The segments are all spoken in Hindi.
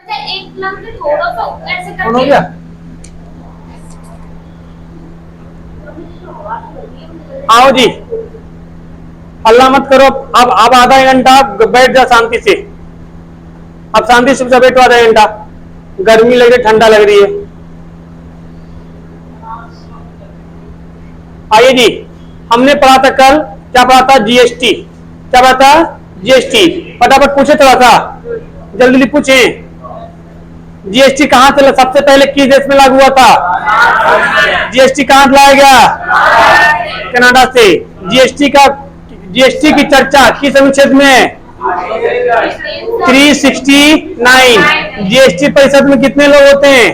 एक लम्ब थोड़ा सा ऐसे हो करके गया। आओ जी, हल्ला मत करो। अब आधा घंटा बैठ जा शांति से। अब शांति से बैठो आधा घंटा। गर्मी लग रही, ठंडा लग रही है। आइए जी, हमने पढ़ा था कल, क्या पढ़ा था? जीएसटी। क्या पढ़ा था? जीएसटी। फटाफट पूछे थोड़ा सा, जल्दी जल्दी पूछे। जीएसटी कहां से सबसे पहले किस देश में लागू हुआ था? जीएसटी कहां से लाया गया? कनाडा से। जीएसटी की चर्चा किस अनुच्छेद में? 369। जीएसटी परिषद में कितने लोग होते हैं?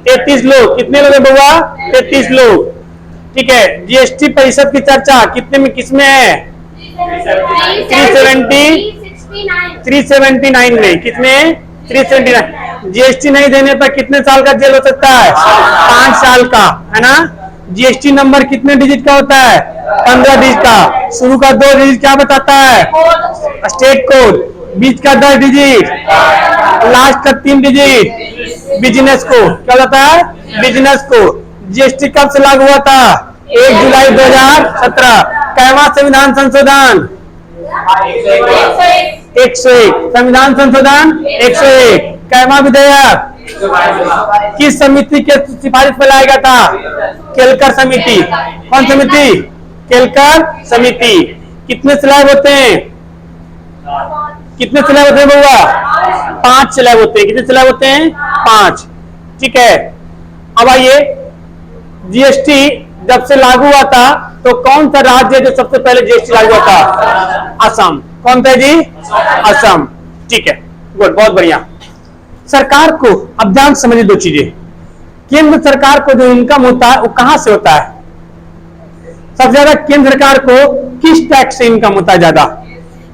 33 लोग। कितने लोग हैं बउआ? 33 लोग। ठीक है। जीएसटी परिषद की चर्चा कितने में, किसमें है? 379 में। कितने? 379। जीएसटी नहीं देने पर कितने साल का जेल हो सकता है? 5 साल का, है ना? जीएसटी नंबर कितने डिजिट का होता है? 15 डिजिट का। शुरू का 2 डिजिट क्या बताता है? State code. बीच का 10 डिजिट, लास्ट का 3 डिजिट बिजनेस को। क्या बताता है? बिजनेस को। जीएसटी कब से लागू हुआ था? 1 जुलाई 2017। कैवा संविधान संशोधन? 101। संविधान संशोधन 101। कैवा विधेयक किस समिति के सिफारिश पर लाया गया था? केलकर समिति। कौन समिति? केलकर समिति। कितने स्लैब होते हैं? कितने स्लैब होते हैं बउआ? 5 स्लैब होते हैं। कितने स्लैब होते हैं? 5। ठीक है। अब आइए, जीएसटी जब से लागू हुआ था तो कौन सा राज्य जो सबसे पहले जीएसटी लागू हुआ था? असम। कौन था जी? असम। ठीक है, गुड, बहुत बढ़िया। सरकार को अब ध्यान समझिए 2 चीजें। केंद्र सरकार को जो इनकम होता है वो कहां से होता है? सबसे ज्यादा केंद्र सरकार को किस टैक्स से इनकम होता है? ज्यादा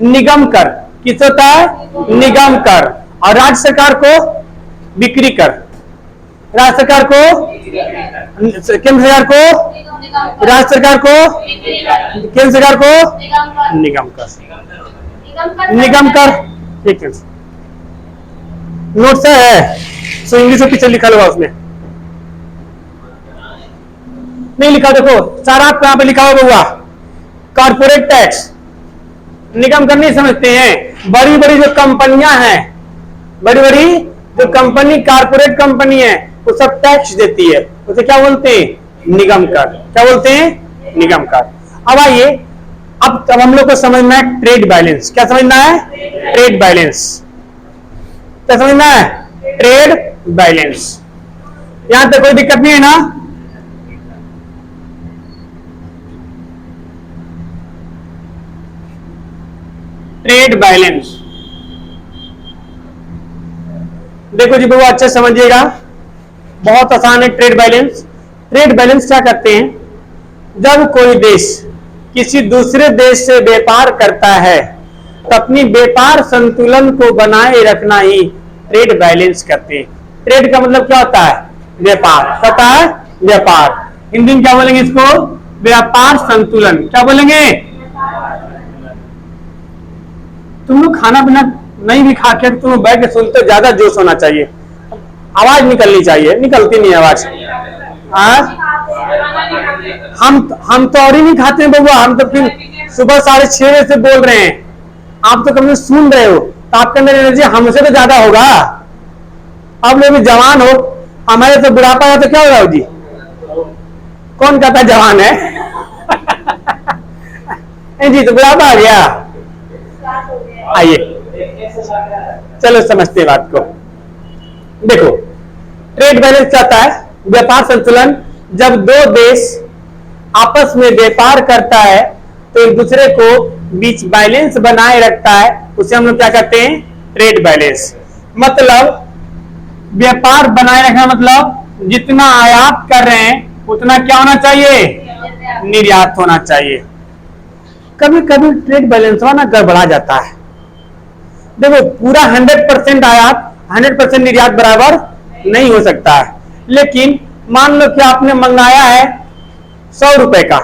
निगम कर। किस होता है? निगम कर। और राज्य सरकार को बिक्री कर। राज्य सरकार को, केंद्र सरकार को, राज्य सरकार को, केंद्र सरकार को निगम कर। निगम कर। ठीक है, नोट से है सो इंग्लिश में पीछे लिखा हुआ, उसमें नहीं लिखा। देखो सारा यहाँ पे लिखा हुआ हुआ कॉर्पोरेट टैक्स। निगम कर नहीं समझते हैं? बड़ी बड़ी जो कंपनियां हैं, बड़ी बड़ी जो कंपनी, कॉर्पोरेट कंपनी है, वो सब टैक्स देती है। उसे क्या बोलते हैं? निगम कर। क्या बोलते हैं? निगम कर। अब आइए, अब हम लोग को समझना है ट्रेड बैलेंस। क्या समझना है? Trade balance. क्या समझना है? Trade balance. यहां तक कोई दिक्कत नहीं है ना? ट्रेड बैलेंस देखो जी बाबू, अच्छे समझिएगा, बहुत आसान है ट्रेड बैलेंस। ट्रेड बैलेंस क्या करते हैं? जब कोई देश किसी दूसरे देश से व्यापार करता है तो अपनी व्यापार संतुलन को बनाए रखना ही ट्रेड बैलेंस करते हैं। ट्रेड का मतलब क्या होता है? व्यापार। क्या होता है? व्यापार। हिंदी में क्या बोलेंगे इसको? व्यापार संतुलन। क्या बोलेंगे? तुम लोग खाना पीना नहीं भी खा के तुम बैठ के सुनते, ज्यादा जोश होना चाहिए, आवाज निकलनी चाहिए। निकलती नहीं आवाज। हम तो और ही नहीं खाते हैं बबुआ। हम तो फिर सुबह 6:30 बजे से बोल रहे हैं, आप तो कभी सुन रहे हो, तो आपके अंदर एनर्जी हमसे तो ज्यादा होगा। आप लोग भी जवान हो, हमारे तो बुढ़ापा है तो क्या होगा जी? कौन कहता जवान है? जी तो बुढ़ापा आ गया। आइए चलो समझते हैं बात को। देखो ट्रेड बैलेंस क्या होता है? व्यापार संतुलन। जब 2 देश आपस में व्यापार करता है तो एक दूसरे को बीच बैलेंस बनाए रखता है, उसे हम लोग क्या कहते हैं? Trade balance. मतलब व्यापार बनाए रखना मतलब जितना आयात कर रहे हैं उतना क्या होना चाहिए? निर्यात होना चाहिए। कभी कभी ट्रेड बैलेंस ना गड़बड़ा जाता है। देखो पूरा 100% आयात 100% निर्यात बराबर नहीं हो सकता है, लेकिन मान लो कि आपने मंगाया है 100 रुपए का,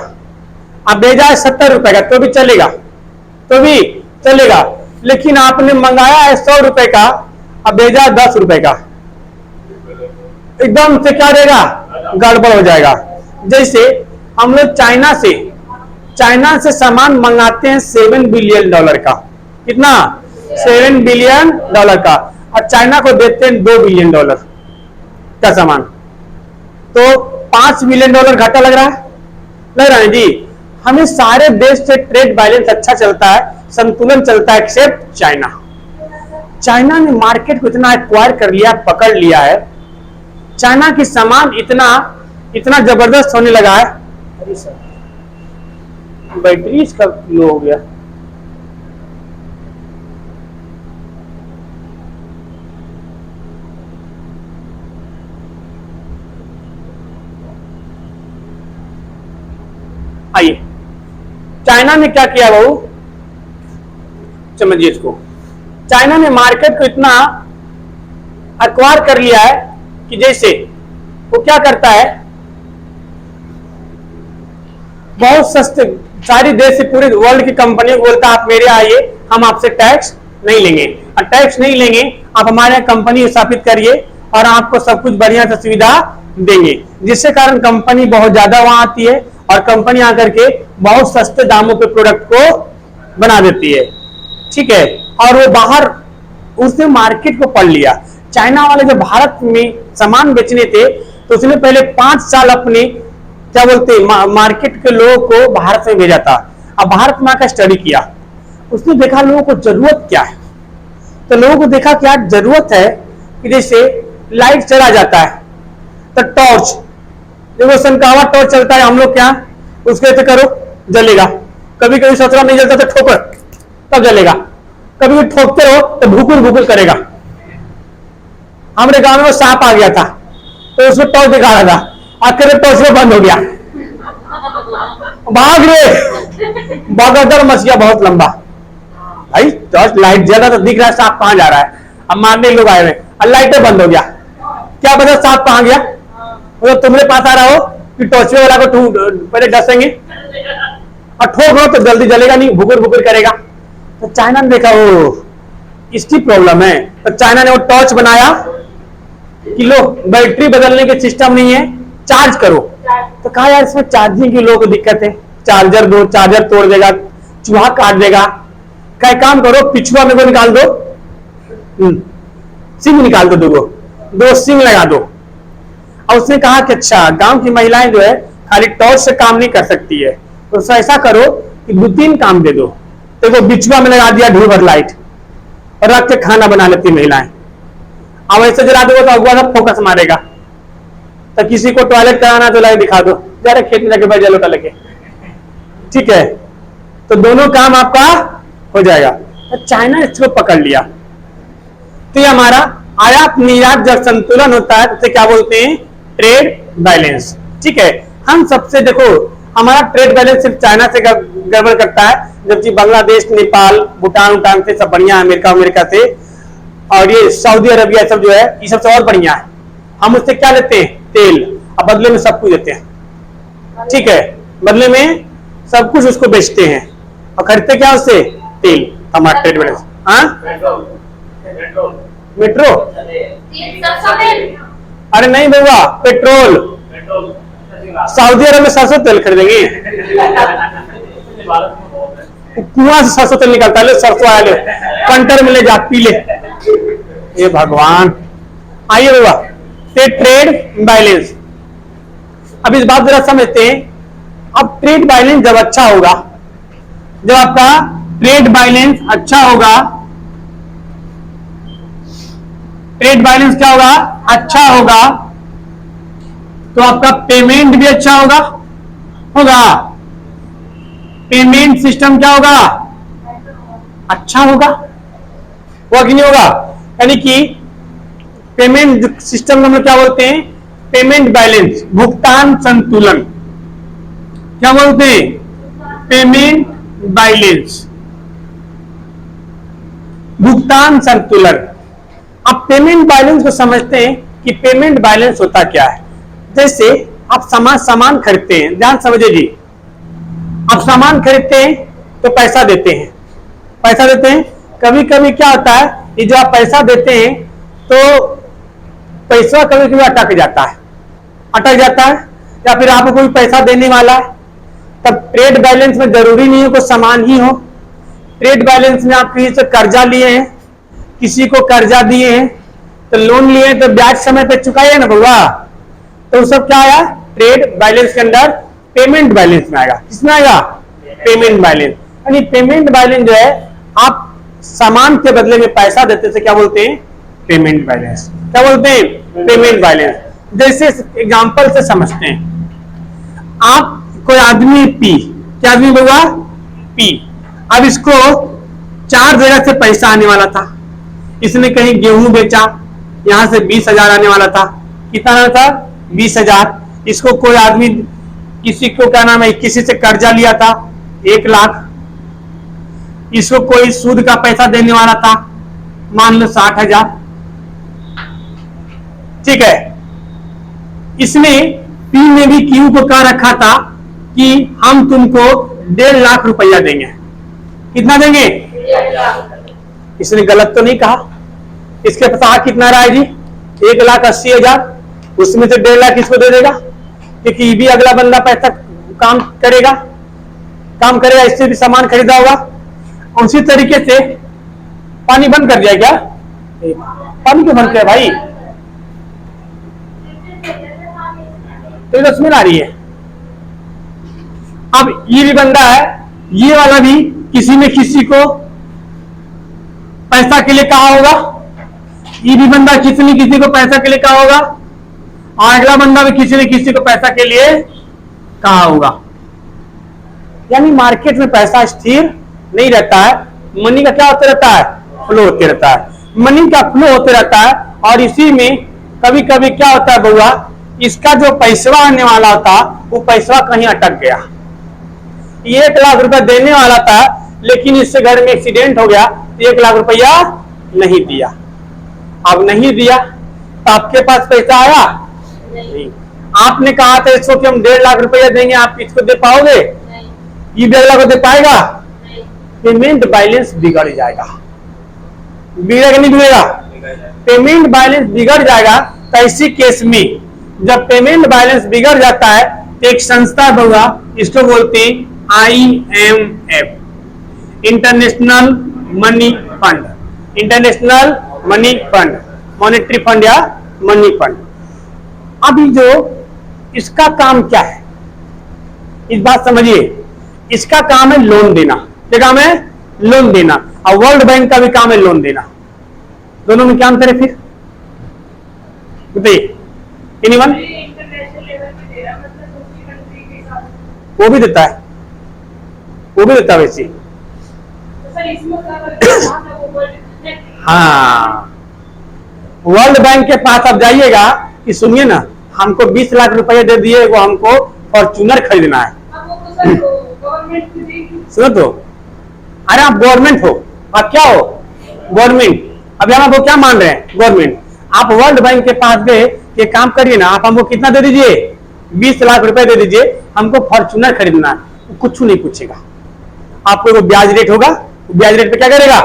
आप भेजा है 70 रुपए का, तो भी चलेगा, तो भी चलेगा। लेकिन आपने मंगाया है 100 रुपए का अब भेजा 10 रुपए का, एकदम से क्या देगा, गड़बड़ हो जाएगा। जैसे हम लोग चाइना से सामान मंगाते हैं $7 बिलियन का, कितना, $7 बिलियन का, और चाइना को देते हैं $2 बिलियन का सामान, तो $5 बिलियन घाटा लग रहा है जी। हमें सारे देश से ट्रेड बैलेंस अच्छा चलता है, संतुलन चलता है, एक्सेप्ट चाइना ने मार्केट को इतना एक्वायर कर लिया, पकड़ लिया है। चाइना की सामान इतना जबरदस्त होने लगा है। अरे सर, बैटरी इसका लो हो गया। आइए, चाइना ने क्या किया बहू, समझिए इसको। चाइना ने मार्केट को इतना एक्वायर कर लिया है कि जैसे वो क्या करता है, बहुत सस्ते सारी देश से पूरे वर्ल्ड की कंपनियों को बोलता है आप मेरे आइए, हम आपसे टैक्स नहीं लेंगे, और टैक्स नहीं लेंगे, आप हमारे कंपनी स्थापित करिए और आपको सब कुछ बढ़िया से सुविधा देंगे, जिससे कारण कंपनी बहुत ज्यादा वहां आती है और कंपनी आकर के बहुत सस्ते दामों पे प्रोडक्ट को बना देती है, ठीक है। और वो बाहर उसने मार्केट को पढ़ लिया। चाइना वाले जब भारत में सामान बेचने थे तो उसने पहले 5 साल अपने क्या बोलते मार्केट के लोगों को भारत में भेजा था। अब भारत में आकर स्टडी किया, उसने देखा लोगों को जरूरत क्या है, तो लोगों को देखा क्या जरूरत है कि जैसे लाइट चला जाता है तो टॉर्च, देखो सनकावा टॉर्च चलता है हम लोग क्या, उसके तो करो जलेगा, कभी कभी सतरा नहीं जलता तो ठोकर तब जलेगा, कभी ठोकते रहो तो भूकुर भूकुर करेगा। हमारे गांव में सांप आ गया था तो उसको टॉर्च दिखा रहा था, आखिर टॉर्च में बंद हो गया, भाग रहे, बगदर मच गया बहुत लंबा। भाई टॉर्च लाइट जला तो दिख रहा है सांप कहां जा रहा है, अब मारने लोग आए हुए और लाइटें बंद हो गया, क्या पता सांप कहां गया। तो तुम्हारे पास आ रहा हो कि टॉर्च वाला को पहले डसेंगे और ठोक लो तो जल्दी जलेगा नहीं, भुकुर भुकुर करेगा। तो चाइना ने देखा वो इसकी प्रॉब्लम है, तो चाइना ने वो टॉर्च बनाया कि लो बैटरी बदलने के सिस्टम नहीं है, चार्ज करो। तो कहा यार इसमें चार्जिंग की लोगों को दिक्कत है, चार्जर दो, चार्जर तोड़ देगा, चूहा काट देगा। क्या काम करो, पिछुआ में को निकाल दो, सिम निकाल दो, दो सिम लगा दो। और उसने कहा कि अच्छा गांव की महिलाएं जो है खाली टॉर्च से काम नहीं कर सकती है, तो ऐसा करो कि 2-3 काम दे दो। तो वो बिछुआ में लगा दिया ढूंढ लाइट और रख के खाना बना लेती महिलाएं। अब ऐसे जला दो तो अगुआ सब फोकस मारेगा। तो किसी को टॉयलेट कराना तो लाइट दिखा दो, जरा खेत में जाके बैठ जा लोटा लेके, ठीक है, तो दोनों काम आपका हो जाएगा। तो चाइना इसको पकड़ लिया। तो ये हमारा आयात निर्यात जब संतुलन होता है तो क्या बोलते हैं, ट्रेड बैलेंस, ठीक है। हम सबसे देखो हमारा ट्रेड बैलेंस सिर्फ चाइना से गड़बड़ करता है, जबकि बांग्लादेश, नेपाल, भूटान से सब बढ़िया है, अमेरिका से, और ये सऊदी अरबिया सब जो है ये सबसे और बढ़िया है। हम उससे क्या लेते हैं, तेल, अब बदले में सब कुछ देते हैं, ठीक है, बदले में सब कुछ उसको बेचते हैं और खरीदते क्या उससे, तेल। हमारा ट्रेड बैलेंस, हाँ मेट्रो, अरे नहीं भैया पेट्रोल, सऊदी अरब में सरसों तेल खरीदेंगे, कुआं से सरसों तेल निकलता है, सरसों आया ले कंटर में ले जा पी ले, ये भगवान। आइए भैया ट्रेड बैलेंस, अब इस बात जरा समझते हैं। अब ट्रेड बैलेंस जब अच्छा होगा, जब आपका ट्रेड बैलेंस अच्छा होगा, ट्रेड बैलेंस क्या होगा, अच्छा होगा, तो आपका पेमेंट भी अच्छा होगा, पेमेंट सिस्टम क्या होगा, अच्छा होगा, वो कि नहीं होगा। यानी कि पेमेंट सिस्टम में हम लोग क्या बोलते हैं, पेमेंट बैलेंस, भुगतान संतुलन, क्या बोलते हैं, पेमेंट बैलेंस, भुगतान संतुलन। अब पेमेंट बैलेंस को समझते हैं कि पेमेंट बैलेंस होता क्या है। जैसे आप सामान खरीदते हैं, ध्यान समझिए जी, आप सामान खरीदते हैं तो पैसा देते हैं, कभी कभी क्या होता है, ये जो आप पैसा देते हैं तो पैसा कभी कभी अटक जाता है, या फिर आपको कोई पैसा देने वाला है, तब ट्रेड बैलेंस में जरूरी नहीं है कोई सामान ही हो। ट्रेड बैलेंस में आप किसी से कर्जा लिए हैं, किसी को कर्जा दिए हैं, तो लोन लिए हैं, तो ब्याज समय पे चुकाइए ना बउआ, तो वो सब क्या आया ट्रेड बैलेंस के अंदर, पेमेंट बैलेंस में आएगा। किसमें आएगा? Payment balance. यानी पेमेंट बैलेंस जो है, आप सामान के बदले में पैसा देते थे, क्या बोलते हैं? Payment balance. क्या बोलते हैं? Payment balance. जैसे एग्जांपल से समझते हैं, आप कोई आदमी पी, क्या आदमी बउआ? पी। अब इसको 4 जगह से पैसा आने वाला था, इसने कहीं गेहूं बेचा, यहां से 20,000 आने वाला था। कितना आना था? 20,000। इसको कोई आदमी, किसी को क्या नाम है, किसी से कर्जा लिया था 1 लाख। इसको कोई सूद का पैसा देने वाला था, मान लो 60,000। ठीक है, इसने पी ने भी क्यू को कहा रखा था कि हम तुमको 1.5 लाख रुपया देंगे। कितना देंगे? इसने गलत तो नहीं कहा। इसके पास कितना रहा है जी? 1,80,000। उसमें से 1.5 लाख इसको दे देगा, क्योंकि भी अगला बंदा पैसा काम करेगा, इससे भी सामान खरीदा होगा। उसी तरीके से पानी बंद कर दिया क्या? पानी क्यों बंद किया भाई? तो स्मेल आ रही है। अब ये भी बंदा है, ये वाला भी किसी ने किसी को पैसा के लिए कहा होगा, ये भी बंदा किसी ने किसी को पैसा के लिए कहा होगा, और अगला बंदा भी किसी ने किसी को पैसा के लिए कहा होगा। यानी मार्केट में पैसा स्थिर नहीं रहता है, मनी का क्या होते रहता है? फ्लो होते रहता है। मनी का फ्लो होते रहता है, और इसी में कभी कभी क्या होता है बउआ, इसका जो पैसा आने वाला था वो पैसा कहीं अटक गया। 1 लाख रुपया देने वाला था, लेकिन इससे घर में एक्सीडेंट हो गया, 1 लाख रुपया नहीं दिया। अब नहीं दिया तो आपके पास पैसा आया नहीं। आपने कहा था इसको कि हम 1.5 लाख रुपया देंगे, आप इसको दे पाओगे? ये 1.5 लाख दे पाएगा? पेमेंट बैलेंस बिगड़ जाएगा। बिगड़ेगा नहीं बिगड़ेगा? पेमेंट बैलेंस बिगड़ जाएगा। तो ऐसी केस में जब पेमेंट बैलेंस बिगड़ जाता है, तो एक संस्था होगा, इसको बोलते हैं IMF, international money fund. International money fund, monetary fund या मनी फंड। अभी जो इसका काम क्या है, इस बात समझिए, इसका काम है लोन देना। क्या काम है? लोन देना। और वर्ल्ड बैंक का भी काम है लोन देना। दोनों में क्या अंतर है फिर बताइए? एनीवन? वो भी देता है, वो भी देता है वैसे। हाँ, वर्ल्ड बैंक के पास आप जाइएगा कि सुनिए ना, हमको 20 लाख रुपया दे दिए, वो हमको फॉर्च्यूनर खरीदना है। सुनो तो, अरे आप गवर्नमेंट हो, आप क्या हो? गवर्नमेंट। अब हम आपको क्या मान रहे हैं? गवर्नमेंट। आप वर्ल्ड बैंक के पास गए, ये काम करिए ना, आप हमको कितना दे दीजिए? 20 लाख रुपए दे दीजिए, हमको फॉर्च्यूनर खरीदना है। वो कुछ नहीं पूछेगा, आपको वो ब्याज रेट होगा, ब्याज रेट पे क्या करेगा?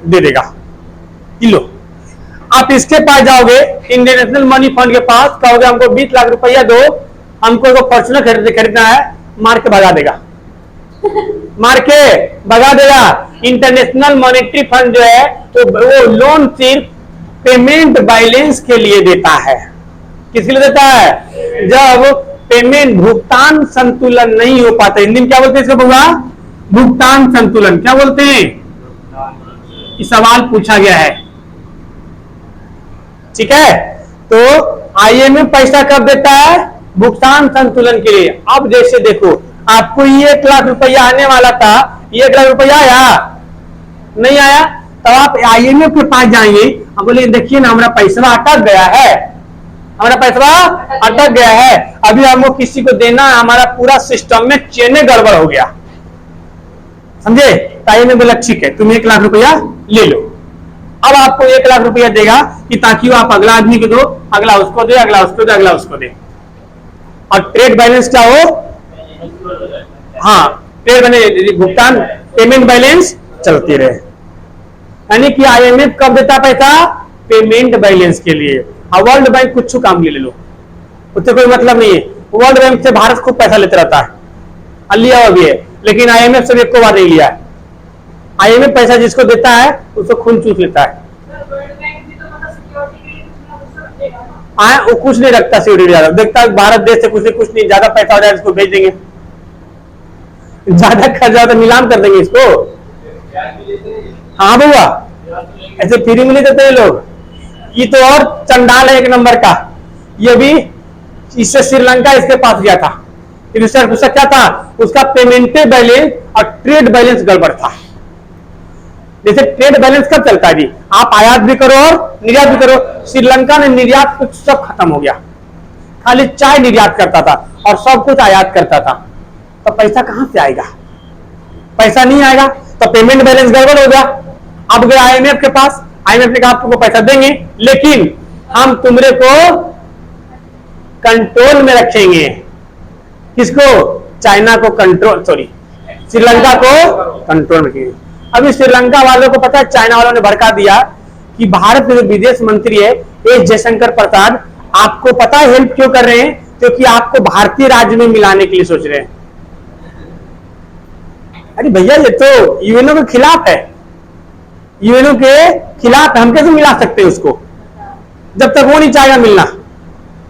दे देगा। किलो आप इसके पास जाओगे, इंटरनेशनल मनी फंड के पास, कहोगे हमको 20 लाख रुपया दो, हमको वो फॉर्च्यूनर खरीदना है, मार के भगा देगा। मार के भगा देगा। इंटरनेशनल मॉनेटरी फंड जो है तो वो लोन सिर्फ पेमेंट बैलेंस के लिए देता है। किसके लिए देता है? जब पेमेंट भुगतान संतुलन नहीं हो पाता। हिंदी में क्या बोलते हैं इसको बउआ? भुगतान संतुलन। क्या बोलते हैं? ये सवाल पूछा गया है। ठीक है, तो IMF पैसा कब देता है? भुगतान संतुलन के लिए। अब जैसे देखो, आपको 1 लाख रुपया आने वाला था, 1 लाख रुपया आया नहीं आया, तब आप IMF के पास जाएंगे, आप बोले देखिए ना हमारा पैसा अटक गया है, हमारा पैसा अटक गया है, अभी हमको किसी को देना है, हमारा पूरा सिस्टम में चेने गड़बड़ हो गया, समझे? IMF बोला ठीक है तुम 1 लाख रुपया ले लो। अब आपको 1 लाख रुपया देगा कि ताकि वो आप अगला आदमी को दो, अगला उसको दे, अगला उसको दे, अगला उसको दे। और ट्रेड बैलेंस क्या हो? हाँ, ट्रेड बैलेंस, भुगतान पेमेंट बैलेंस चलती रहे। यानी कि IMF कब देता पैसा? पेमेंट बैलेंस के लिए। अब वर्ल्ड बैंक कुछ काम ले लो, उससे कोई मतलब नहीं है। वर्ल्ड बैंक से भारत खूब पैसा लेते रहता है, लिया हुआ भी है, लेकिन आईएमएफ से एक को बार नहीं लिया है। आईएमएफ पैसा जिसको देता है उसको खून चूस लेता है। वो कुछ नहीं रखता सिक्योरिटी ज्यादा, देखता है भारत देश से कुछ नहीं, ज्यादा पैसा हो जाए इसको भेज देंगे, ज्यादा खर्च ज्यादा नीलाम कर देंगे इसको। हाँ बउआ, ऐसे फ्री में नहीं देते ये लोग। ये तो और चंडाल है एक नंबर का। ये भी इससे श्रीलंका इसके पास गया था, उसका क्या था, उसका पेमेंट बैलेंस और ट्रेड बैलेंस गड़बड़ था। जैसे ट्रेड बैलेंस कब चलता है जी, आप आयात भी करो और निर्यात भी करो। श्रीलंका ने निर्यात कुछ सब खत्म हो गया, खाली चाय निर्यात करता था और सब कुछ आयात करता था, तो पैसा कहां से आएगा, पैसा नहीं आएगा, तो पेमेंट बैलेंस गड़बड़ हो गया। अब गया आईएमएफ के पास, आईएमएफ ने कहा आपको पैसा देंगे लेकिन हम तुमरे को कंट्रोल में रखेंगे। किसको, चाइना को कंट्रोल, सॉरी श्रीलंका को कंट्रोल में रखेंगे। अभी श्रीलंका वालों को पता है, चाइना वालों ने भड़का दिया कि भारत में जो विदेश मंत्री है एस जयशंकर प्रसाद, आपको पता है हेल्प क्यों कर रहे हैं, क्योंकि आपको भारतीय राज्य में मिलाने के लिए सोच रहे हैं। अरे भैया ये तो यूएनओ के खिलाफ है, यूएनओ के खिलाफ, हम कैसे मिला सकते हैं उसको जब तक वो नहीं चाहेगा मिलना,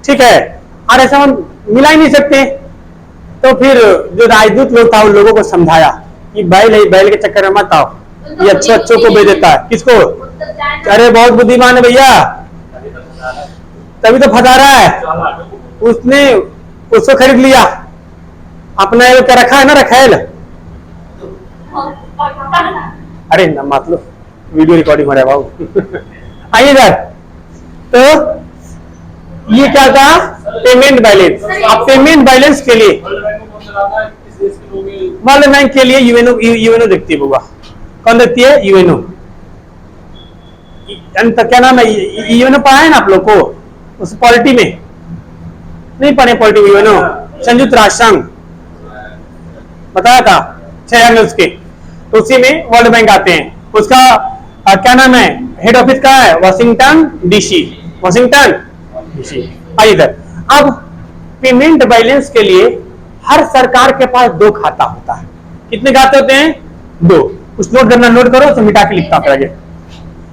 ठीक है। और ऐसा हम मिला ही नहीं सकते। तो फिर जो राजदूत लोग था उन लोगों को समझाया कि बैल के चक्कर में मत आओ, ये अच्छों को भेज देता है। किसको, अरे बहुत बुद्धिमान है भैया, तभी तो फंसा रहा है। उसने उसको खरीद लिया, अपना एक रखा है ना रखेल, अरे न मत लो, वीडियो रिकॉर्डिंग हो रहा है बाबू। आइए इधर, तो ये क्या था, पेमेंट बैलेंस। अब पेमेंट बैलेंस के लिए वर्ल्ड बैंक के लिए यूएनओ देखती है बुआ। कौन देखती है, यूएनओ। क्या नाम है, यूएनओ पढ़ा है ना आप लोग को उस पॉलिटी में, नहीं पढ़े पॉलिटी में, यूएनओ संयुक्त राष्ट्र संघ बताया था 6 अंग उसके, तो उसी में वर्ल्ड बैंक आते हैं। उसका क्या नाम है, हेड ऑफिस का है वाशिंगटन डीसी, वाशिंगटन डीसी। आइए इधर, अब पेमेंट बैलेंस के लिए हर सरकार के पास 2 खाता होता है। कितने खाते होते हैं, 2। कुछ नोट करना, नोट करो तो मिटा के लिखता हूं आगे।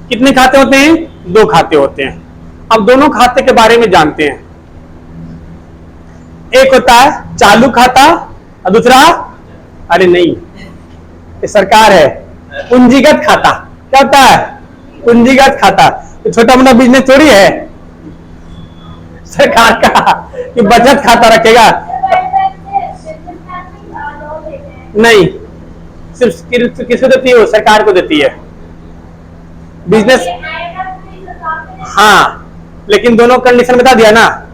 कितने खाते होते हैं, 2 खाते होते हैं। अब दोनों खाते के बारे में जानते हैं। एक होता है चालू खाता और दूसरा, अरे नहीं ये सरकार है, पूंजीगत खाता। क्या होता है, पूंजीगत खाता। तो छोटा मोटा बिजनेस थोड़ी है सरकार का कि बचत खाता रखेगा, नहीं, सिर्फ किसको देती है, वो सरकार को देती है बिजनेस। हाँ, लेकिन दोनों कंडीशन बता दिया ना।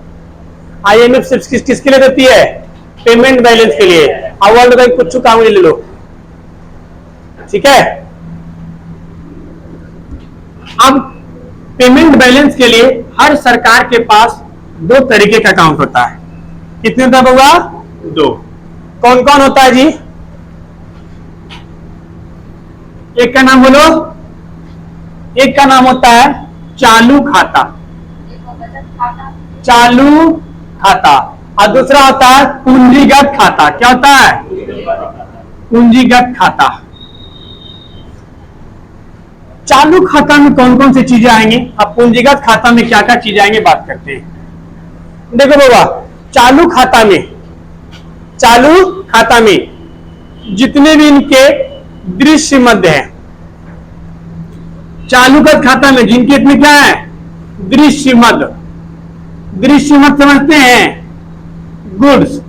आईएमएफ सिर्फ किसके लिए देती है, पेमेंट बैलेंस के लिए। अब वर्ल्ड बैंक कुछ काम ले लो, ठीक है। अब पेमेंट बैलेंस के लिए हर सरकार के पास 2 तरीके का अकाउंट होता है। कितने होता है बउआ, 2। कौन कौन होता है जी, एक का नाम बोलो, एक का नाम होता है चालू खाता, चालू खाता, और दूसरा होता है पूंजीगत खाता। क्या होता है, पूंजीगत खाता। चालू खाता में कौन कौन सी चीजें आएंगी, अब पूंजीगत खाता में क्या क्या चीजें आएंगी बात करते हैं। देखो बाबा, चालू खाता में जितने भी इनके दृश्य मध्य है, चालूगत खाता में जिनके इसमें क्या है, दृश्य मद समझते हैं, गुड्स,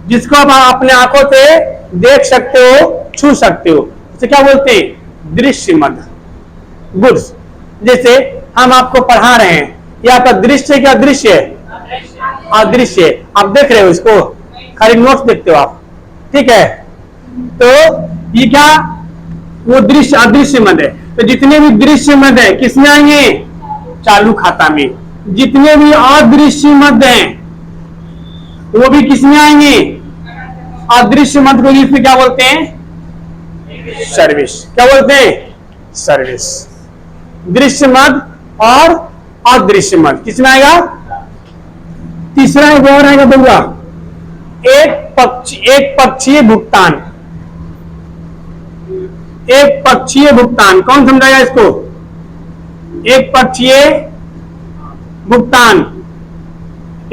जिसको आप अपने आंखों से देख सकते हो, छू सकते हो, उसे क्या बोलते हैं, दृश्य मद, गुड्स। जैसे हम आपको पढ़ा रहे हैं, ये आपका दृश्य क्या दृश्य है, अदृश्य, आप देख रहे हो इसको, खाली नोट्स देखते हो आप, ठीक है। तो ये क्या, वो दृश्य अदृश्य मद है। तो जितने भी दृश्य मद है किसमें आएंगे, चालू खाता में। जितने भी अदृश्य मद हैं वो भी किसमें आएंगे, अदृश्य मद को इंग्लिश में क्या बोलते हैं, सर्विस। क्या बोलते हैं, सर्विस। दृश्य मद और अदृश्य मद। किसमें आएगा? तीसरा एक और आएगा बउआ, एक पक्षीय भुगतान। एक पक्षीय भुगतान कौन समझाएगा इसको? एक पक्षीय भुगतान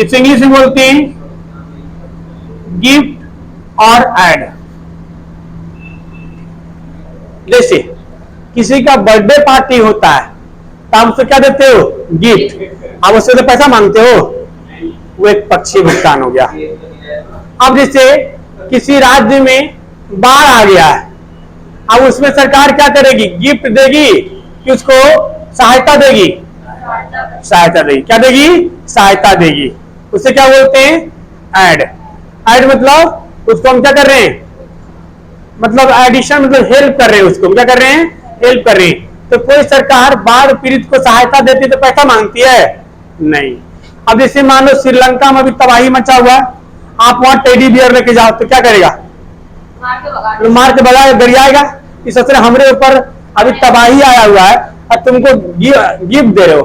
इस इंग्लिश में बोलते हैं गिफ्ट और एड। जैसे किसी का बर्थडे पार्टी होता है तो आप उसको क्या देते हो? गिफ्ट। आप उससे तो पैसा मांगते हो, वो एक पक्षीय भुगतान हो गया। अब जैसे किसी राज्य में बाढ़ आ गया है, अब उसमें सरकार क्या करेगी? गिफ्ट देगी कि उसको सहायता देगी? सहायता देगी। क्या देगी? सहायता देगी। उसे क्या बोलते हैं? एड। एड मतलब उसको हम क्या कर रहे हैं? मतलब एडिशन, मतलब हेल्प कर रहे हैं उसको। क्या कर रहे हैं? हेल्प कर रहे हैं। तो कोई सरकार बाढ़ पीड़ित को सहायता देती तो पैसा मांगती है? नहीं। अब जैसे मान लो श्रीलंका में अभी तबाही मचा हुआ है, आप वहां टेडी बियर लेके जाओ तो क्या करेगा? मार के भगा गरियाएगा कि ससुर हमरे ऊपर अभी तबाही आया हुआ है और तुमको गिफ्ट दे रहे हो।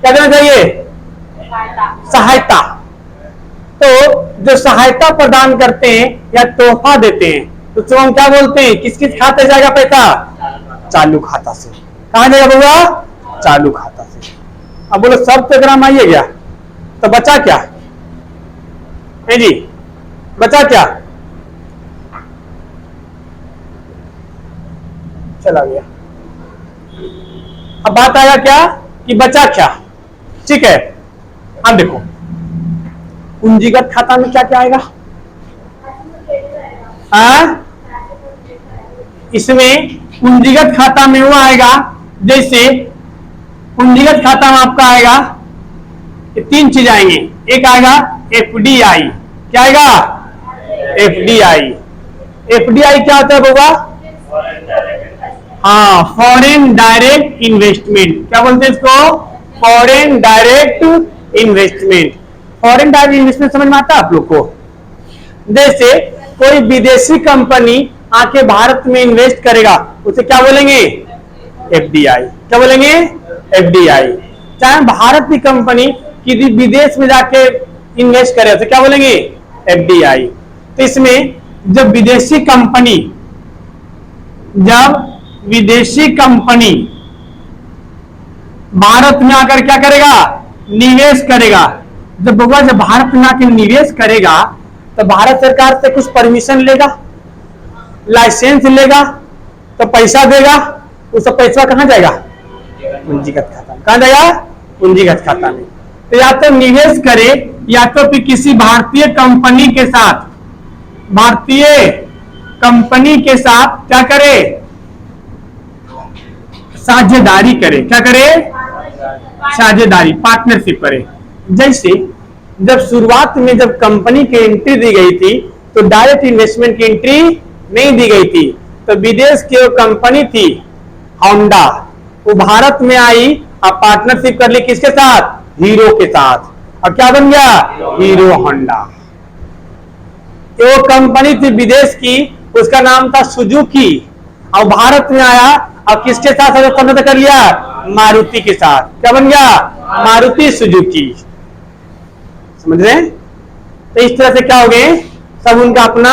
क्या देना चाहिए? सहायता। तो जो सहायता प्रदान करते हैं या तोहफा देते हैं तो उसको हम क्या बोलते हैं? किस किस खाते जाएगा पैसा? चालू खाता से। कहां जाएगा बउआ? चालू खाता से। अब बोलो सब तो ग्राम आइए गया तो बचा क्या है जी? बचा क्या? चला गया। अब बात आया क्या कि बचा क्या? ठीक है, अब देखो पूंजीगत खाता में क्या क्या आएगा? इसमें पूंजीगत खाता में वो आएगा, जैसे पूंजीगत खाता में आपका आएगा ये तीन चीज आएंगे। एक आएगा एफडीआई। क्या आएगा? एफडीआई। एफडीआई क्या होता है बउआ? हाँ, फॉरेन डायरेक्ट इन्वेस्टमेंट। क्या बोलते हैं इसको? Foreign direct investment. Foreign direct investment समझ में आता है आप लोग को? जैसे कोई विदेशी कंपनी आके भारत में इन्वेस्ट करेगा उसे क्या बोलेंगे? एफडीआई। क्या बोलेंगे? एफडीआई। चाहे भारत की कंपनी किसी विदेश में जाके इन्वेस्ट करे तो क्या बोलेंगे? एफडीआई। तो इसमें जब विदेशी कंपनी भारत में आकर क्या करेगा? निवेश करेगा। जब भारत में आकर निवेश करेगा तो भारत सरकार से कुछ परमिशन लेगा, लाइसेंस लेगा, तो पैसा देगा। उस पैसा कहां जाएगा? पूंजीगत खाता में। कहां जाएगा? पूंजीगत खाता में। तो या तो निवेश करे या तो फिर किसी भारतीय कंपनी के साथ क्या करे? साझेदारी करे। क्या करे? साझेदारी, पार्टनरशिप करे। जैसे जब शुरुआत में जब कंपनी की एंट्री दी गई थी तो डायरेक्ट इन्वेस्टमेंट की एंट्री नहीं दी गई थी। तो विदेश की वो कंपनी थी होंडा, वो भारत में आई और पार्टनरशिप कर ली किसके साथ? हीरो के साथ। और क्या बन गया? Hero Honda. वो कंपनी थी विदेश की, उसका नाम था सुजुकी, और भारत में आया और किसके साथ समझौता कर लिया? मारुति के साथ। क्या बन गया? मारुति सुजुकी। समझ रहे हैं? तो इस तरह से क्या हो गए? सब उनका अपना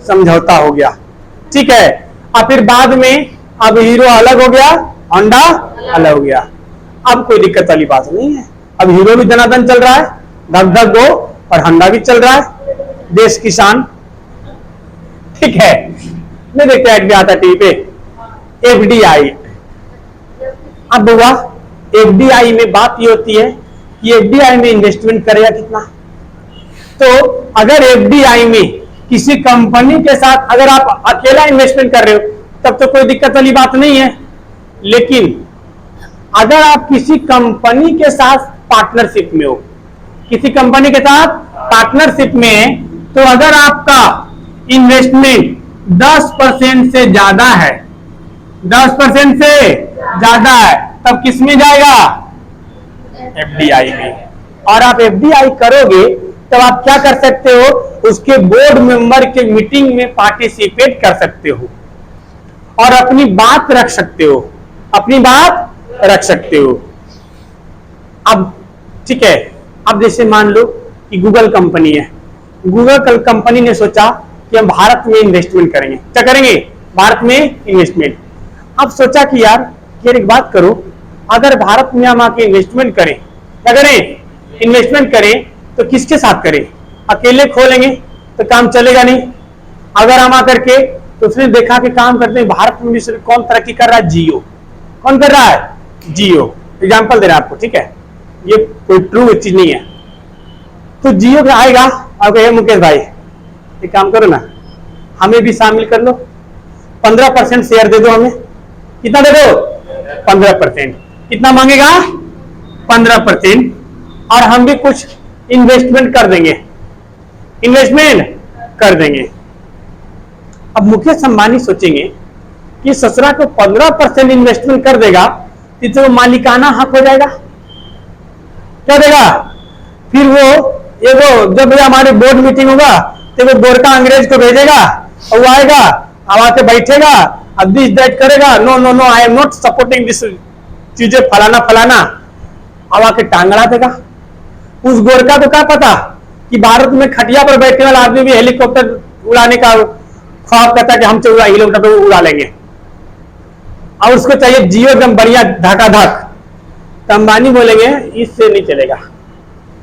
समझौता हो गया। ठीक है। और फिर बाद में अब हीरो अलग हो गया, होंडा अलग हो गया। अब कोई दिक्कत वाली बात नहीं है। अब हीरो भी दनादन चल रहा है, धक धक गो, और होंडा भी चल रहा है, देश की शान। ठीक है। मैं देखते ऐड भी आता टीवी पे, एफडीआई। अब हुआ एफडीआई में बात ये होती है कि एफडीआई में इन्वेस्टमेंट करेगा कितना। तो अगर एफडीआई में किसी कंपनी के साथ अगर आप अकेला इन्वेस्टमेंट कर रहे हो तब तो कोई दिक्कत वाली बात नहीं है। लेकिन अगर आप किसी कंपनी के साथ पार्टनरशिप में हो, किसी कंपनी के साथ पार्टनरशिप में है, तो अगर आपका इन्वेस्टमेंट 10% से ज्यादा है, 10% से ज्यादा है, तब किस में जाएगा? एफडीआई में। और आप एफडीआई करोगे तब आप क्या कर सकते हो? उसके बोर्ड मेंबर के मीटिंग में पार्टिसिपेट कर सकते हो और अपनी बात रख सकते हो, अपनी बात रख सकते हो। अब ठीक है, अब जैसे मान लो कि गूगल कंपनी है, गूगल कंपनी ने सोचा कि हम भारत में इन्वेस्टमेंट करेंगे। क्या करेंगे? भारत में इन्वेस्टमेंट। अब सोचा कि यार एक बात करो, अगर भारत में हम आके इन्वेस्टमेंट करें, क्या करें? इन्वेस्टमेंट करें तो किसके साथ करें? अकेले खोलेंगे तो काम चलेगा नहीं। अगर हम आकर के, तो उसने देखा कि काम करते हैं भारत में कौन तरक्की कर रहा है? जियो। कौन कर रहा है? जियो। एग्जाम्पल दे रहा है आपको, ठीक है, ये कोई ट्रू चीज नहीं है। तो जियो का आएगा और कहे मुकेश भाई एक काम करो ना, हमें भी शामिल कर लो, 15% शेयर दे दो हमें। कितना दे दो? 15%। कितना मांगेगा? 15%। और हम भी कुछ इन्वेस्टमेंट कर देंगे, इन्वेस्टमेंट कर देंगे। अब मुकेश अंबानी सोचेंगे कि ससुरा को 15% इन्वेस्टमेंट कर देगा तो मालिकाना हक हो जाएगा। क्या देगा? फिर वो जब हमारे बोर्ड मीटिंग होगा तो वो बोर्ड का अंग्रेज को भेजेगा और वो आएगा, अब आके बैठेगा, अब दिस दैट करेगा, no no no I am not supporting this चीजें फलाना फलाना, अब आके टांगड़ा देगा। उस गोरखा को क्या पता कि भारत में खटिया पर बैठने वाला आदमी भी हेलीकॉप्टर उड़ाने का ख्वाब करता है कि हम हेलीकॉप्टर पर उड़ा लेंगे, और उसको चाहिए जियो एकदम बढ़िया धकाधक। तो अंबानी बोलेंगे इससे नहीं चलेगा,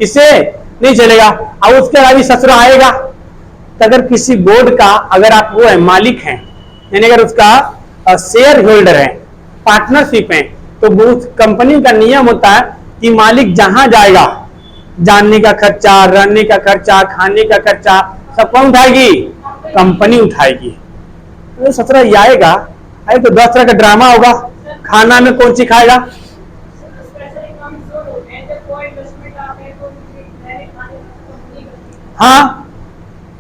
इससे नहीं चलेगा। और उसके अलावा ससुरा आएगा। तो अगर किसी बोर्ड का, अगर आप वो है मालिक हैं, यानी अगर उसका शेयर होल्डर है, पार्टनरशिप है, तो वो कंपनी का नियम होता है कि मालिक जहां जाएगा, जानने का खर्चा, रहने का खर्चा, खाने का खर्चा सब कौन उठाएगी? कंपनी उठाएगी। तो ससुरा ये आएगा, तो 10 तरह का ड्रामा होगा। खाना में कौन सी खाएगा? हाँ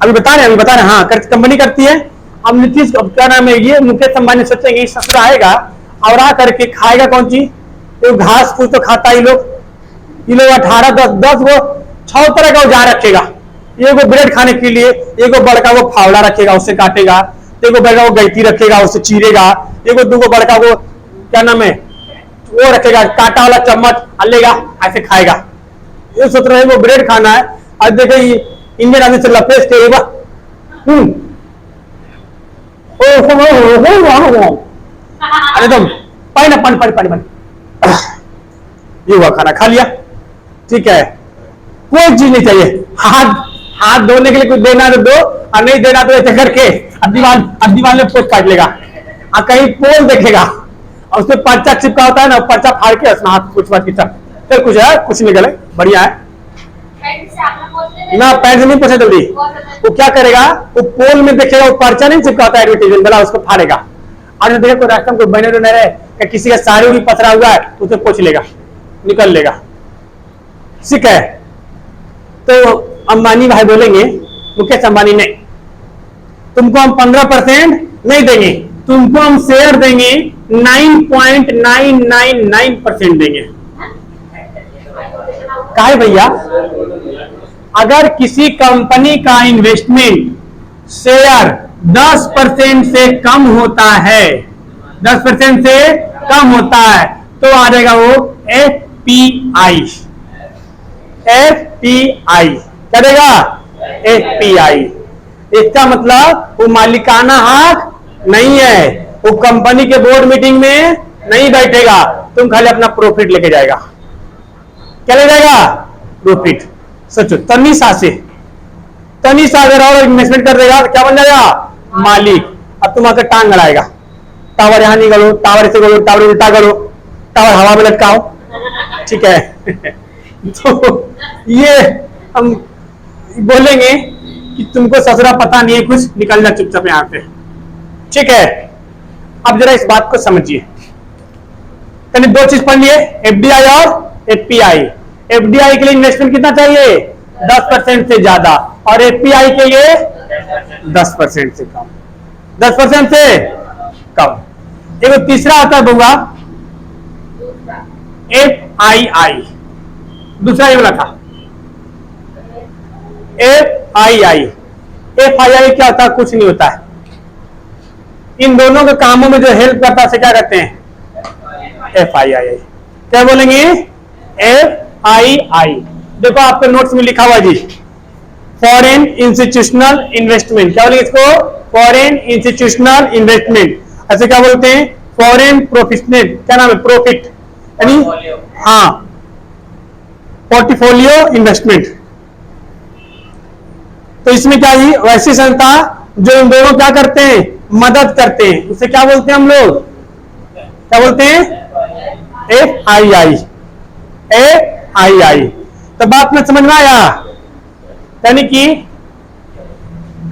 अभी बता रहे हाँ कंपनी करती है। अब नीतीश क्या नाम है, ये मुकेश अंबानी सोचेंगे ससुरा आएगा और आ करके खाएगा कौन सी? तो घास फूस तो खाता ही लोग, ये लोग 18 10 वो 6 तरह का औजार रखेगा। एगो ब्रेड खाने के लिए, एगो बड़का वो फावड़ा रखेगा उससे काटेगा, एगो बड़का वो गैती रखेगा उससे चीरेगा, एगो दूगो बड़का वो क्या नाम है वो रखेगा कांटा वाला चम्मच लेगा ऐसे खाएगा। ये सोच रहे हैं वो ब्रेड खाना है। आज देखो इंडियन आदमी से लपेट के अरे तुम पानी पानी पानी पानी पानी ये हुआ, खाना खा लिया, ठीक है, कोई चीज नहीं चाहिए। हाथ धोने के लिए कुछ देना तो दो, और नहीं देना तो ऐसे करके दीवार में पोस्ट काट लेगा, और कहीं पोल देखेगा और उसमें पर्चा चिपका होता है ना, पर्चा फाड़ के उसमें हाथ कुछ बात की फिर कुछ है, कुछ निकले, बढ़िया है ना। पैंट से नहीं पूछे जल्दी, वो क्या करेगा, वो पोल में देखेगा, वो पर्चा नहीं चिपका होता है एडवर्टाइजमेंट वाला, उसको फाड़ेगा। और देखा कोई रास्ता में कोई बने न रहे, क्या किसी का साड़ी भी पथरा हुआ है तो उसे पोछ लेगा, निकल लेगा, ठीक है। तो अंबानी भाई बोलेंगे, मुकेश अंबानी नहीं, तुमको हम 15% नहीं देंगे, तुमको हम शेयर देंगे 9.999% देंगे। काहे भैया? अगर किसी कंपनी का इन्वेस्टमेंट शेयर 10% से कम होता है, 10% से कम होता है, तो आ जाएगा वो FPI। FPI क्या देगा? FPI। इसका मतलब वो मालिकाना हक नहीं है, वो कंपनी के बोर्ड मीटिंग में नहीं बैठेगा, तुम खाली अपना प्रॉफिट लेके जाएगा। क्या ले जाएगा? प्रॉफिट। सोचो तनीसा अगर और इन्वेस्टमेंट कर देगा तो क्या बन जाएगा? मालिक। अब तुम आकर टांग लड़ाएगा, टावर यहां नहीं करो, टावर से करो, टावर उल्टा करो, टावर हवा में लटकाओ, ठीक है। तो ये हम बोलेंगे कि तुमको ससुरा पता नहीं है कुछ, निकल जा चुपचाप यहां पे, ठीक है। अब जरा इस बात को समझिए, मैंने 2 चीज पढ़ लिए, FDI और FPI। FDI के लिए इन्वेस्टमेंट कितना चाहिए? 10% से ज्यादा, और FPI के लिए 10% से कम, 10% से कम। एक तीसरा आता है बुआ FII, दूसरा ये वाला था FII। FII क्या होता है? कुछ नहीं होता है। इन दोनों के कामों में जो हेल्प करता है क्या कहते हैं? FII। क्या बोलेंगे? FII। देखो आपके नोट्स में लिखा हुआ जी, फॉरेन इंस्टीट्यूशनल इन्वेस्टमेंट। क्या बोलेंगे इसको? Foreign institutional investment. ऐसे क्या बोलते हैं? फॉरेन प्रोफेशनल, क्या नाम है? प्रॉफिट, यानी हाँ पोर्टफोलियो इन्वेस्टमेंट। तो इसमें क्या ही वैसी संस्था जो इन दोनों क्या करते हैं? मदद करते हैं। उसे क्या बोलते हैं हम लोग? क्या बोलते हैं? FII। FII। तो बात में समझ में आया? यानी कि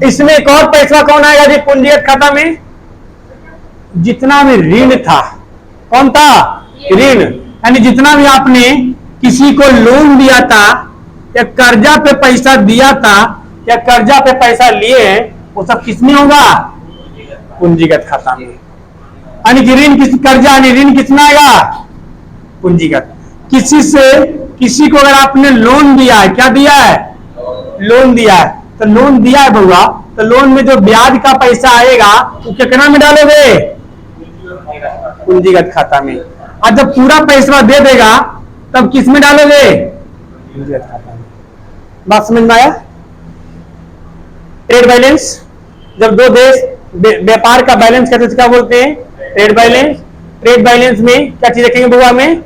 इसमें एक और पैसा कौन आएगा जी पूंजीगत खाता में? जितना भी ऋण था। कौन था? ऋण। यानी जितना भी आपने किसी को लोन दिया था या कर्जा पे पैसा दिया था या कर्जा पे पैसा लिए हैं, वो सब किसमें होगा? पूंजीगत खाता में। यानी कि ऋण किस कर्जा यानी ऋण कितना आएगा? पूंजीगत। किसी को अगर आपने लोन दिया है, क्या दिया है? लोन दिया है। तो लोन दिया है बउआ, तो लोन में जो ब्याज का पैसा आएगा वो कितना में डालोगे? पूंजीगत खाता में। और जब पूरा पैसा दे देगा तब किस में डालोगे? पूंजीगत खाता में। बात समझ में आया? ट्रेड बैलेंस, जब दो देश व्यापार का बैलेंस करते क्या बोलते हैं? Trade balance. ट्रेड बैलेंस में क्या चीज रखेंगे बउआ में?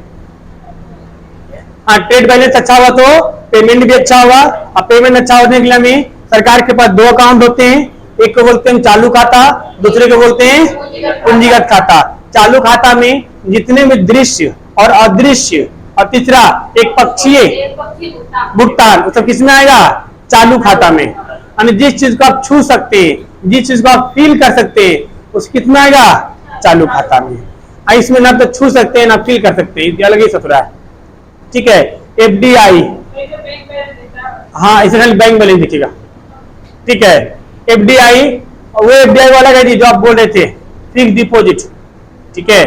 हाँ, ट्रेड बैलेंस अच्छा हुआ तो पेमेंट भी अच्छा होगा। और पेमेंट अच्छा होने के लिए हमें सरकार के पास दो अकाउंट होते हैं, एक को बोलते हैं चालू खाता, दूसरे को बोलते हैं पूंजीगत खाता। चालू खाता में जितने भी दृश्य और अदृश्य और तीसरा एक पक्षीय भुगतान, सब किसमें आएगा? चालू खाता में। यानी जिस चीज को आप छू सकते हैं, जिस चीज को आप फील कर सकते हैं, उस कितना आएगा? चालू खाता में। इसमें ना तो छू सकते हैं ना फील कर सकते हैं, अलग ही ससुरा है। ठीक है। FDI, हाँ इसे खाली बैंक बैलेंस दिखेगा। ठीक है। FDI, वो FDI वाला है जी जो आप बोल रहे थे, फिक्स डिपॉजिट। ठीक है,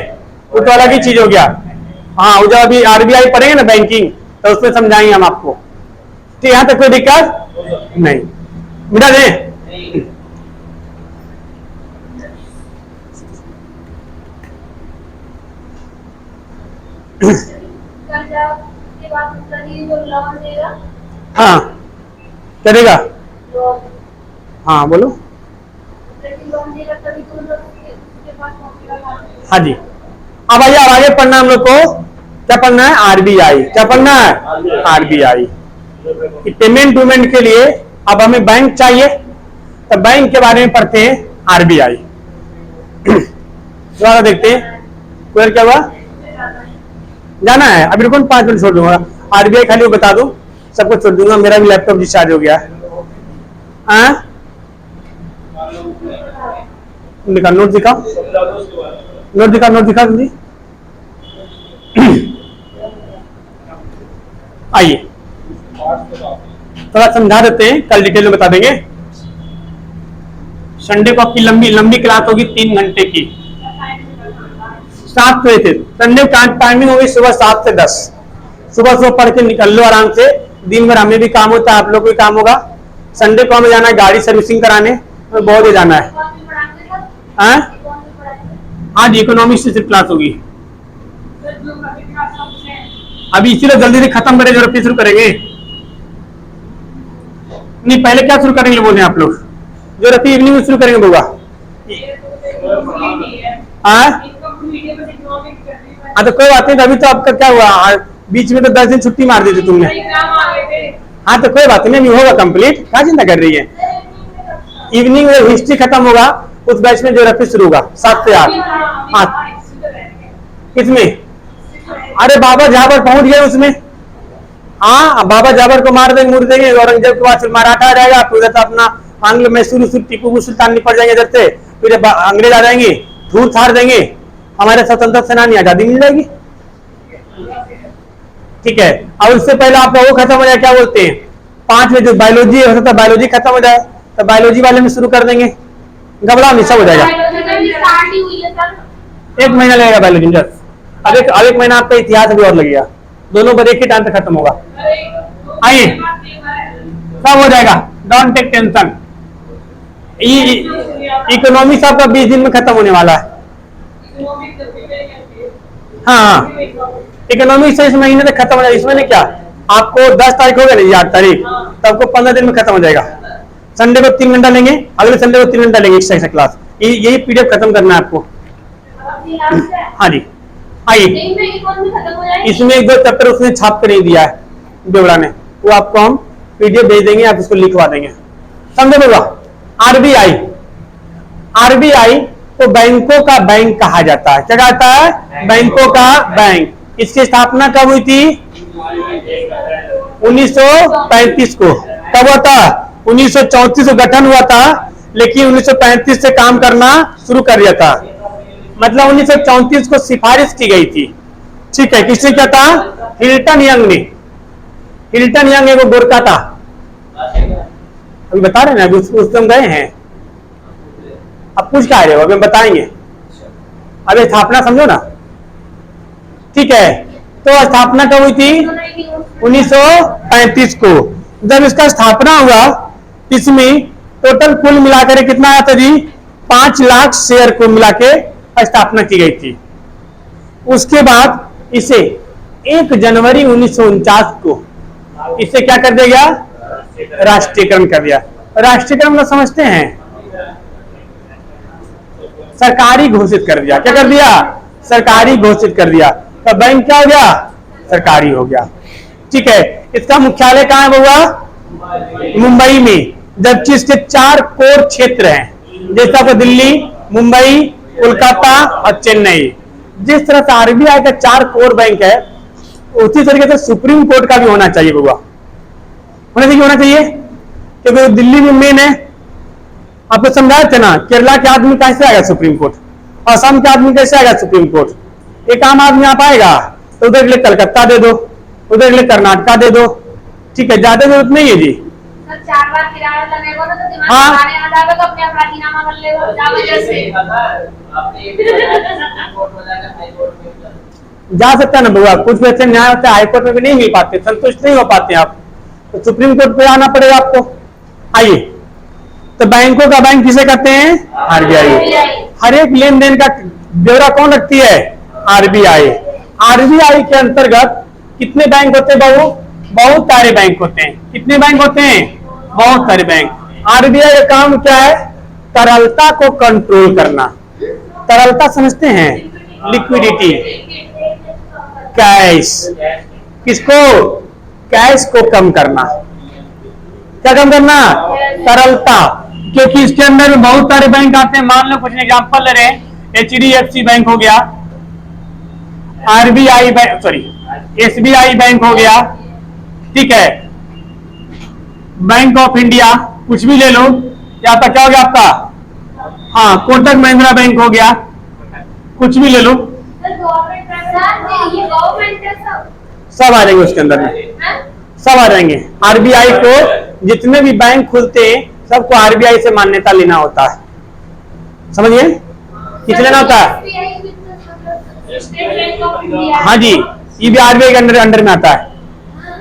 वो तो अलग ही चीज हो गया। हाँ, वो जब अभी RBI पढ़ेंगे ना बैंकिंग, तो उसमें समझाएंगे हम आपको। ठीक है, यहाँ तक कोई दिक्कत नहीं। मिटा दें? हाँ करेगा। हाँ बोलो। हाँ जी। अब आइए, अब आगे पढ़ना हम लोग को क्या पढ़ना है? RBI। क्या पढ़ना है? RBI। पेमेंट वेमेंट के लिए अब हमें बैंक चाहिए, तो बैंक के बारे में पढ़ते हैं RBI। दोबारा देखते हैं। क्लियर क्या हुआ? जाना है? अभी रुको 5 मिनट छोड़ दूंगा। RBI खाली वो बता दूं, सबको छोड़ दूंगा। मेरा भी लैपटॉप डिस्चार्ज हो गया है। दिखा, नोट दिखा, नोट दिखा, नोट दिखा जी। आइए थोड़ा समझा देते हैं, कल डिटेल में बता देंगे। संडे को आपकी लंबी लंबी क्लास होगी 3 घंटे की, 7 बजे से। संडे टाइमिंग होगी सुबह 7 से 10। सुबह सुबह पढ़ के निकल लो आराम से। दिन भर हमें भी काम होता है, आप लोग को भी काम होगा। संडे को हमें जाना है गाड़ी सर्विसिंग कराने, हमें बहुत ही जाना है। हाँ जी, इकोनॉमिक्स से सिर्फ क्लास होगी अभी, इसीलिए जल्दी से खत्म करें, जरूर शुरू करेंगे। नहीं, पहले क्या शुरू करेंगे बोले आप लोग? जो रफी इवनिंग में शुरू करेंगे बउआ। हाँ तो कोई बात नहीं। अभी तो आपका क्या हुआ, बीच में तो 10 दिन छुट्टी मार दी थी तुमने। हाँ तो कोई बात नहीं, अभी होगा कंप्लीट, क्या चिंता कर रही है। इवनिंग में हिस्ट्री खत्म होगा, उस बैच में ज्योग्राफी शुरू होगा 7 से 8। हाँ किसमें? अरे बाबा जाबर पहुंच गए उसमें। हाँ, बाबा जाबर को मार देंगे, मुड़ देंगे। औरंगजेब के बाद फिर मराठा आ जाएगा, फिर उधर अपना आंग्ल मैसूर टीपू सुल्तान निपट जाएंगे इधर से, फिर अंग्रेज आ जाएंगे, धूल छाड़ देंगे, हमारे स्वतंत्र सेनानी आजादी मिल जाएगी। ठीक है। और उससे पहले आपका वो खत्म हो जाए, क्या बोलते हैं, 5 बजे बायोलॉजी होता है, बायोलॉजी खत्म हो जाए तो बायोलॉजी वाले में शुरू कर देंगे। गबड़ा में सब हो जाएगा। 1 महीना लगेगा बायोलॉजी में। अब एक महीना आपका इतिहास भी और लगेगा। दोनों पर एक ही टाइम पे खत्म होगा। आइए, सब हो जाएगा, डोंट टेक टेंशन। इकोनॉमिक्स आपका 20 दिन में खत्म होने वाला है। हाँ, इकोनॉमिक्स इस महीने तक खत्म हो जाएगा। इसमें क्या आपको 10 तारीख हो गया ना, 8 तारीख, तो आपको 15 दिन में खत्म हो जाएगा। संडे को 3 घंटा लेंगे, अगले संडे को 3 घंटा लेंगे एक्स्ट्रा क्लास। यही पीडीएफ खत्म करना है आपको। हाँ जी, आइए, इसमें 1-2 चैप्टर उसने छाप कर नहीं दिया है बेवड़ा ने, वो आपको हम पीडीएफ भेज देंगे, आप उसको लिखवा देंगे। समझे होगा? आरबीआई, आरबीआई तो बैंकों का बैंक कहा जाता है। क्या कहता है? बैंकों का बैंक। इसकी स्थापना कब हुई थी? 1935 को। कब हुआ था? 1934 को गठन हुआ था, लेकिन 1935 से काम करना शुरू कर दिया था। मतलब 1934 को सिफारिश की गई थी। ठीक है, किसने किया था? हिल्टन यंग ने। हिल्टन यंग एक गोरखा था, अभी बता रहे हैं ना, उस समय गए हैं। अब पूछ क्या रहे हो, अभी बताएंगे। अभी स्थापना समझो ना। ठीक है, तो स्थापना कब हुई थी? 1935 को। जब इसका स्थापना हुआ, इसमें टोटल कुल मिलाकर कितना आया था जी? 5 लाख शेयर को मिला के स्थापना की गई थी। उसके बाद इसे 1 जनवरी 1949 को इसे क्या कर दिया गया? राष्ट्रीयकरण कर दिया। राष्ट्रीयकरण मतलब समझते हैं? सरकारी घोषित कर दिया। क्या कर दिया? सरकारी घोषित कर दिया। तो बैंक क्या हो गया? सरकारी हो गया। ठीक है, इसका मुख्यालय कहाँ है बउआ? मुंबई में। जबकि इसके 4 कोर क्षेत्र हैं, जैसा कि दिल्ली, मुंबई, कोलकाता और चेन्नई। जिस तरह से आरबीआई का 4 कोर बैंक है, उसी तरीके से सुप्रीम कोर्ट का भी होना चाहिए बउआ। होना चाहिए, क्योंकि दिल्ली में मेन है। आपको समझाए थे ना, केरला के आदमी कैसे आएगा सुप्रीम कोर्ट, असम के आदमी कैसे आएगा सुप्रीम कोर्ट। एक आम आदमी आप आएगा तो उधर के लिए कलकत्ता दे दो, उधर के लिए कर्नाटका दे दो। ठीक है, ज्यादा जरूरत नहीं है जी। 4 बार किराया लगेगा तो दिमाग हाँ। लगाने आ जाएगा, तो अपने आप राजीनामा कर लेगा क्या वजह से। जा सकता है ना बउआ, कुछ वैसे न्याय होता है, हाईकोर्ट में भी नहीं मिल पाते, संतुष्ट नहीं हो पाते आप, तो सुप्रीम कोर्ट पे आना पड़ेगा आपको। आइए, तो बैंकों का बैंक किसे कहते हैं? आरबीआई। हर एक लेन देन का ब्यौरा कौन रखती है? आरबीआई। आरबीआई के अंतर्गत कितने बैंक होते हैं बाबू? बहुत सारे बैंक होते हैं। कितने बैंक होते हैं? बहुत सारे बैंक। आरबीआई का काम क्या है? तरलता को कंट्रोल करना। तरलता समझते हैं? Liquidity, cash. किसको? कैश को कम करना। क्या कम करना? तरलता। क्योंकि इसके अंदर में बहुत सारे बैंक आते हैं। मान लो कुछ एग्जांपल ले रहे हैं, HDFC बैंक हो गया, RBI bank, sorry SBI bank हो गया। ठीक है, बैंक ऑफ इंडिया, कुछ भी ले लो। यहाँ पर क्या हो गया आपका? हाँ, कोटक महिंद्रा बैंक हो गया, कुछ भी ले लो। सब आ जाएंगे उसके अंदर में, सब आ जाएंगे। आरबीआई को जितने भी बैंक खुलते हैं सबको आरबीआई से मान्यता लेना होता है। समझिए, किस लेना होता है? हाँ जी, ये भी आरबीआई के अंडर में आता है।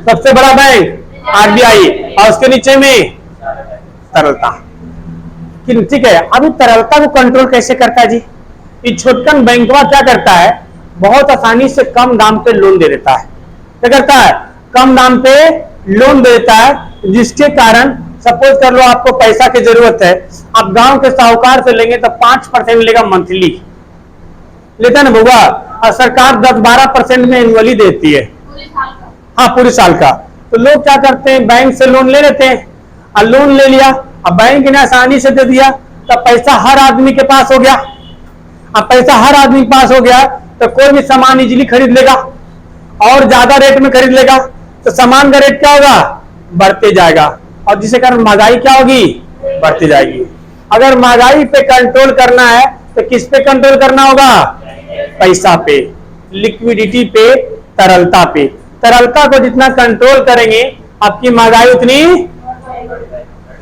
सबसे बड़ा बैंक आरबीआई, और उसके नीचे में तरलता। ठीक है, अभी तरलता को कंट्रोल कैसे करता है जी? ये छोटकन बैंकवा क्या करता है? बहुत आसानी से कम दाम पे लोन दे देता है। क्या करता है? कम दाम पे लोन दे देता है, जिसके कारण सपोज कर लो आपको पैसा की जरूरत है, आप गांव के साहूकार से लेंगे तो 5% लेगा मंथली, लेता है ना बउआ, और सरकार 10-12% में एनुअली देती है। हाँ, पूरे साल का। तो लोग क्या करते हैं? बैंक से लोन ले लेते हैं, और लोन ले लिया, अब बैंक ने आसानी से दे दिया, तो पैसा हर आदमी के पास हो गया। अब पैसा हर आदमी के पास हो गया तो कोई भी सामान इजीली खरीद लेगा, और ज्यादा रेट में खरीद लेगा, तो सामान का रेट क्या होगा? बढ़ते जाएगा, और जिसके कारण महंगाई क्या होगी? बढ़ती जाएगी। अगर महंगाई पे कंट्रोल करना है तो किस पे कंट्रोल करना होगा? पैसा पे, लिक्विडिटी पे, तरलता पे। तरलता को जितना कंट्रोल करेंगे आपकी महंगाई उतनी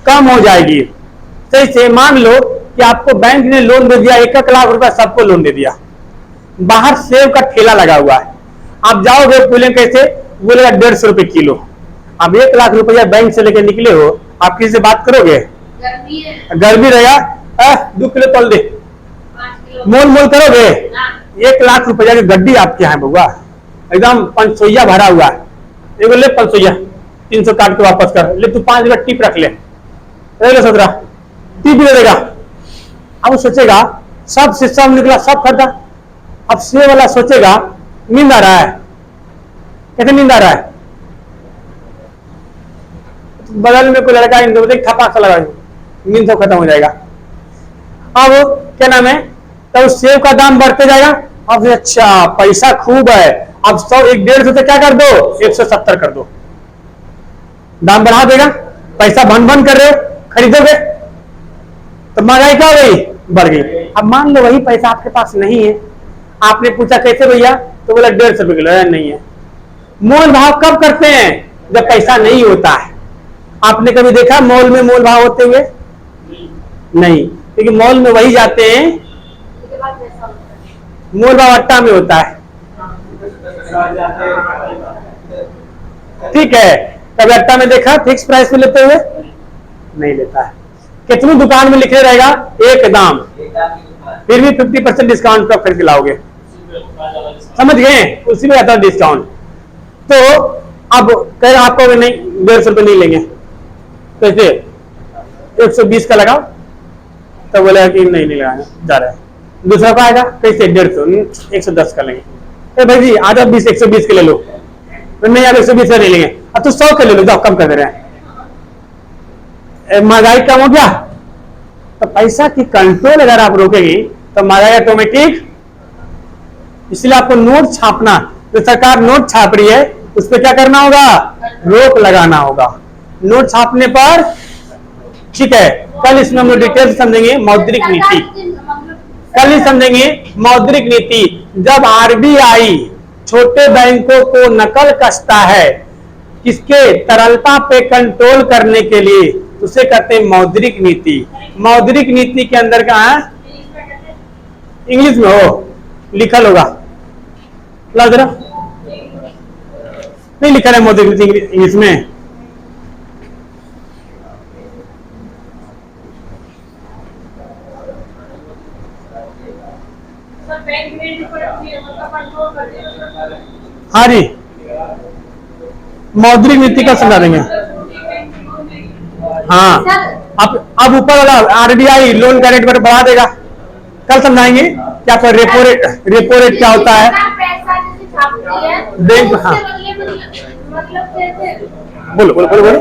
कम हो जाएगी। सही से मान लो कि आपको बैंक ने लोन दे दिया, 1 लाख रुपया सबको लोन दे दिया। बाहर सेब का ठेला लगा हुआ है, आप जाओगे, बोले कैसे? बोलेगा 150 रुपए किलो। अब 1 लाख रुपया बैंक से लेके निकले हो, आप किसी से बात करोगे? गर्मी रहेगा, 2 किलो तल दे, मोल मोल करोगे? 1 लाख रुपया की गड्डी आपके यहाँ बउआ, एकदम 500 भरा हुआ है, ये बोले 500 या 300 काट के वापस कर ले, तू 5 रुपया टिप रख ले, 17 टिप दे देगा। अब वो सोचेगा सब सिस्टम निकला, सब खरीदा। अब से वाला सोचेगा नींद आ रहा है, कैसे नींद आ रहा है, बगल में कोई लड़का इन थपा सा लगा, नींद सब खत्म हो जाएगा। अब क्या नाम है, तब सेब का दाम बढ़ते जाएगा। अब अच्छा पैसा खूब है, अब 100 150 से क्या कर दो, 170 कर दो, दाम बढ़ा देगा। पैसा भन भन कर रहे हो, खरीदोगे तो महंगाई क्या हो गई, बढ़ गई। अब मान लो वही पैसा आपके पास नहीं है, आपने पूछा कैसे भैया, तो बोला 150 रुपए किलो नहीं है। मोल भाव कब करते हैं, जब पैसा नहीं होता है। आपने कभी देखा मॉल में मोल भाव होते हुए, नहीं, क्योंकि मॉल में वही जाते हैं, उसके बाद पैसा होता है। मोल भाव अट्टा में होता है, ठीक है। कभी अट्टा में देखा फिक्स प्राइस पे लेते हुए, नहीं लेता है। कितनी दुकान में लिखे रहेगा एक दाम, फिर भी 50% डिस्काउंट पर खरीद के लाओगे, समझ गए, उसी में आता है डिस्काउंट। तो अब कह आपको नहीं 150 रुपए नहीं लेंगे, कैसे 120 का लगाओ, तो बोलेगा कि नहीं लगाना जा रहा है। दूसरा का आएगा कैसे 150, 110 का लेंगे, तो भाई जी आधा 20 120 के ले लो, तो नहीं आप 120 का नहीं लेंगे, अब तो 100 के ले लो, जाओ कम कर दे रहे हैं। महंगाई कम हो गया, तो पैसा की कंट्रोल अगर आप रोकेंगे तो महंगाई ऑटोमेटिक। इसलिए आपको नोट छापना, जो सरकार नोट छाप रही है उस पर क्या करना होगा, रोक लगाना होगा। नोट छापने पर, ठीक है, कल इसमें हम लोग डिटेल समझेंगे मौद्रिक नीति, कल ही समझेंगे मौद्रिक नीति। जब आरबीआई छोटे बैंकों को नकल कसता है किसके, तरलता पे कंट्रोल करने के लिए, उसे कहते हैं मौद्रिक नीति। मौद्रिक नीति के अंदर क्या है, इंग्लिश में हो लिखल होगा, ला जरा, नहीं लिखा है मौद्रिक नीति इंग्लिश में, हाँ जी, मौद्रिक नीति का समझा देंगे। हाँ, अब ऊपर वाला आरबीआई लोन का रेट बढ़ा देगा, कल समझाएंगे क्या पर रेपो रेट क्या होता है, पैसा जैसे छापती है बैंक, हाँ उसके बदले मतलब कैसे बोलो बोलो बोलो बोलो।